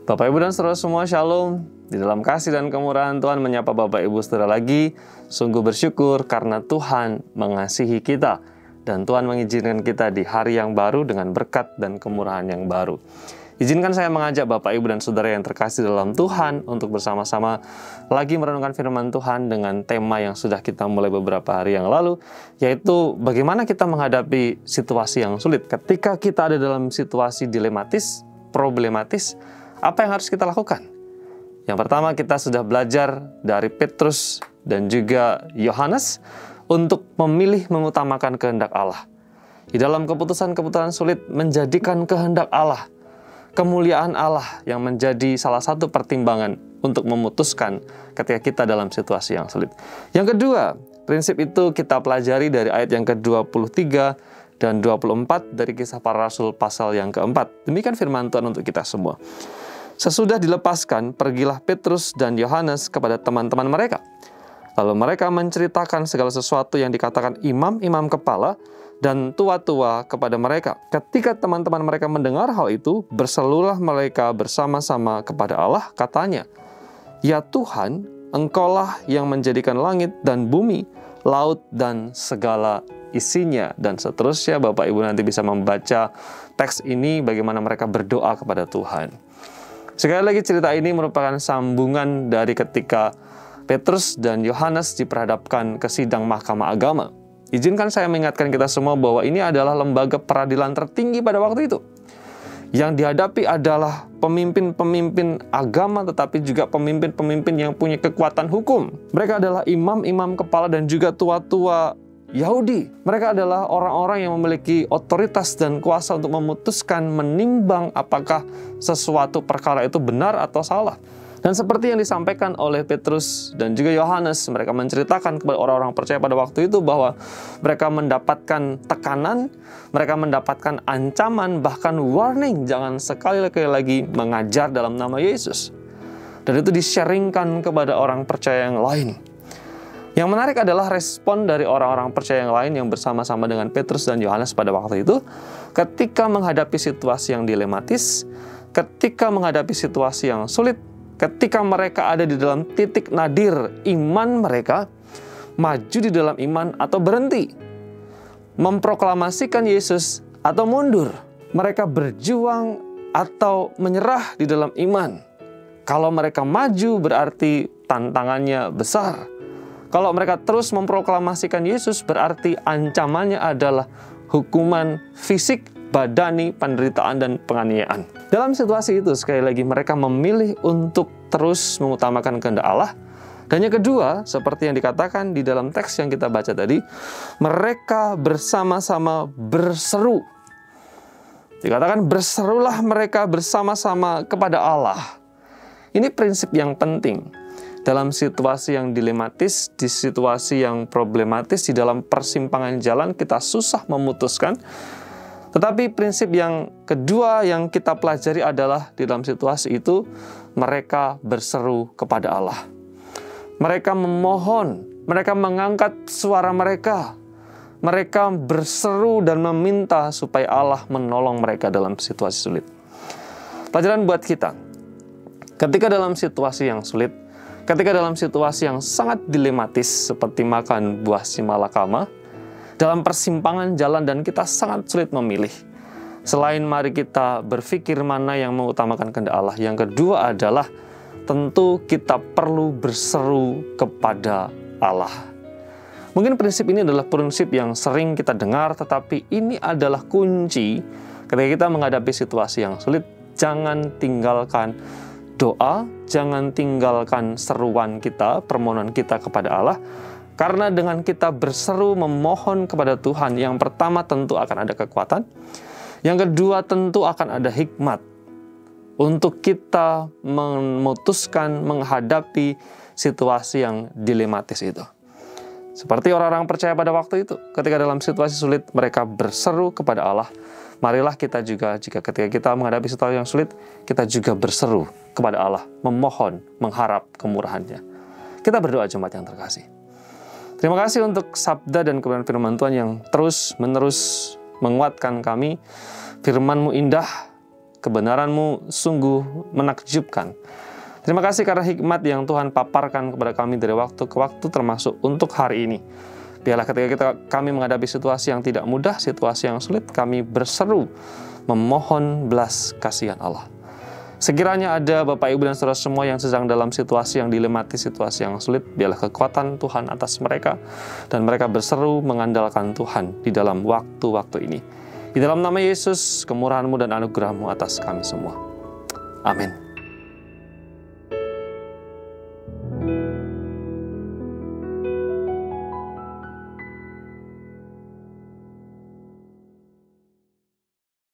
Bapak Ibu dan saudara semua, Shalom. Di dalam kasih dan kemurahan Tuhan menyapa Bapak Ibu saudara lagi. Sungguh bersyukur karena Tuhan mengasihi kita. Dan Tuhan mengizinkan kita di hari yang baru dengan berkat dan kemurahan yang baru. Izinkan saya mengajak Bapak Ibu dan saudara yang terkasih dalam Tuhan untuk bersama-sama lagi merenungkan firman Tuhan dengan tema yang sudah kita mulai beberapa hari yang lalu, yaitu bagaimana kita menghadapi situasi yang sulit. Ketika kita ada dalam situasi dilematis, problematis, apa yang harus kita lakukan? Yang pertama, kita sudah belajar dari Petrus dan juga Yohanes untuk memilih mengutamakan kehendak Allah. Di dalam keputusan-keputusan sulit, menjadikan kehendak Allah, kemuliaan Allah yang menjadi salah satu pertimbangan untuk memutuskan ketika kita dalam situasi yang sulit. Yang kedua, prinsip itu kita pelajari dari ayat yang ke-23 dan 24 dari Kisah Para Rasul pasal yang keempat. Demikian firman Tuhan untuk kita semua. Sesudah dilepaskan, pergilah Petrus dan Yohanes kepada teman-teman mereka. Lalu mereka menceritakan segala sesuatu yang dikatakan imam-imam kepala dan tua-tua kepada mereka. Ketika teman-teman mereka mendengar hal itu, berserulah mereka bersama-sama kepada Allah, katanya, "Ya Tuhan, Engkaulah yang menjadikan langit dan bumi, laut dan segala isinya." Dan seterusnya, Bapak Ibu nanti bisa membaca teks ini bagaimana mereka berdoa kepada Tuhan. Sekali lagi, cerita ini merupakan sambungan dari ketika Petrus dan Yohanes diperhadapkan ke sidang Mahkamah Agama. Izinkan saya mengingatkan kita semua bahwa ini adalah lembaga peradilan tertinggi pada waktu itu. Yang dihadapi adalah pemimpin-pemimpin agama, tetapi juga pemimpin-pemimpin yang punya kekuatan hukum. Mereka adalah imam-imam kepala dan juga tua-tua Yahudi. Mereka adalah orang-orang yang memiliki otoritas dan kuasa untuk memutuskan, menimbang apakah sesuatu perkara itu benar atau salah. Dan seperti yang disampaikan oleh Petrus dan juga Yohanes, mereka menceritakan kepada orang-orang percaya pada waktu itu bahwa mereka mendapatkan tekanan, mereka mendapatkan ancaman, bahkan warning, jangan sekali lagi mengajar dalam nama Yesus. Dan itu di-sharingkan kepada orang percaya yang lain. Yang menarik adalah respon dari orang-orang percaya yang lain yang bersama-sama dengan Petrus dan Yohanes pada waktu itu, ketika menghadapi situasi yang dilematis, ketika menghadapi situasi yang sulit, ketika mereka ada di dalam titik nadir iman mereka, maju di dalam iman atau berhenti, memproklamasikan Yesus atau mundur, mereka berjuang atau menyerah di dalam iman. Kalau mereka maju berarti tantangannya besar. Kalau mereka terus memproklamasikan Yesus berarti ancamannya adalah hukuman fisik, badani, penderitaan, dan penganiayaan. Dalam situasi itu, sekali lagi, mereka memilih untuk terus mengutamakan kehendak Allah. Dan yang kedua, seperti yang dikatakan di dalam teks yang kita baca tadi, mereka bersama-sama berseru. Dikatakan, berserulah mereka bersama-sama kepada Allah. Ini prinsip yang penting. Dalam situasi yang dilematis, di situasi yang problematis, di dalam persimpangan jalan, kita susah memutuskan. Tetapi prinsip yang kedua yang kita pelajari adalah di dalam situasi itu, mereka berseru kepada Allah. Mereka memohon, mereka mengangkat suara mereka. Mereka berseru dan meminta supaya Allah menolong mereka dalam situasi sulit. Pelajaran buat kita, ketika dalam situasi yang sulit, ketika dalam situasi yang sangat dilematis seperti makan buah simalakama, dalam persimpangan jalan dan kita sangat sulit memilih. Selain mari kita berpikir mana yang mengutamakan kehendak Allah, yang kedua adalah tentu kita perlu berseru kepada Allah. Mungkin prinsip ini adalah prinsip yang sering kita dengar, tetapi ini adalah kunci ketika kita menghadapi situasi yang sulit. Jangan tinggalkan doa, jangan tinggalkan seruan kita, permohonan kita kepada Allah. Karena dengan kita berseru memohon kepada Tuhan, yang pertama tentu akan ada kekuatan. Yang kedua tentu akan ada hikmat untuk kita memutuskan menghadapi situasi yang dilematis itu. Seperti orang-orang percaya pada waktu itu, ketika dalam situasi sulit mereka berseru kepada Allah. Marilah kita juga, jika ketika kita menghadapi situasi yang sulit, kita juga berseru kepada Allah, memohon, mengharap kemurahan-Nya. Kita berdoa jemaat yang terkasih. Terima kasih untuk sabda dan kebenaran firman Tuhan yang terus-menerus menguatkan kami. Firman-Mu indah, kebenaran-Mu sungguh menakjubkan. Terima kasih karena hikmat yang Tuhan paparkan kepada kami dari waktu ke waktu, termasuk untuk hari ini. Biarlah ketika kami menghadapi situasi yang tidak mudah, situasi yang sulit, kami berseru memohon belas kasihan Allah. Sekiranya ada Bapak Ibu dan Saudara semua yang sedang dalam situasi yang dilematis, situasi yang sulit, biarlah kekuatan Tuhan atas mereka, dan mereka berseru mengandalkan Tuhan di dalam waktu-waktu ini. Di dalam nama Yesus, kemurahan-Mu dan anugerah-Mu atas kami semua. Amin.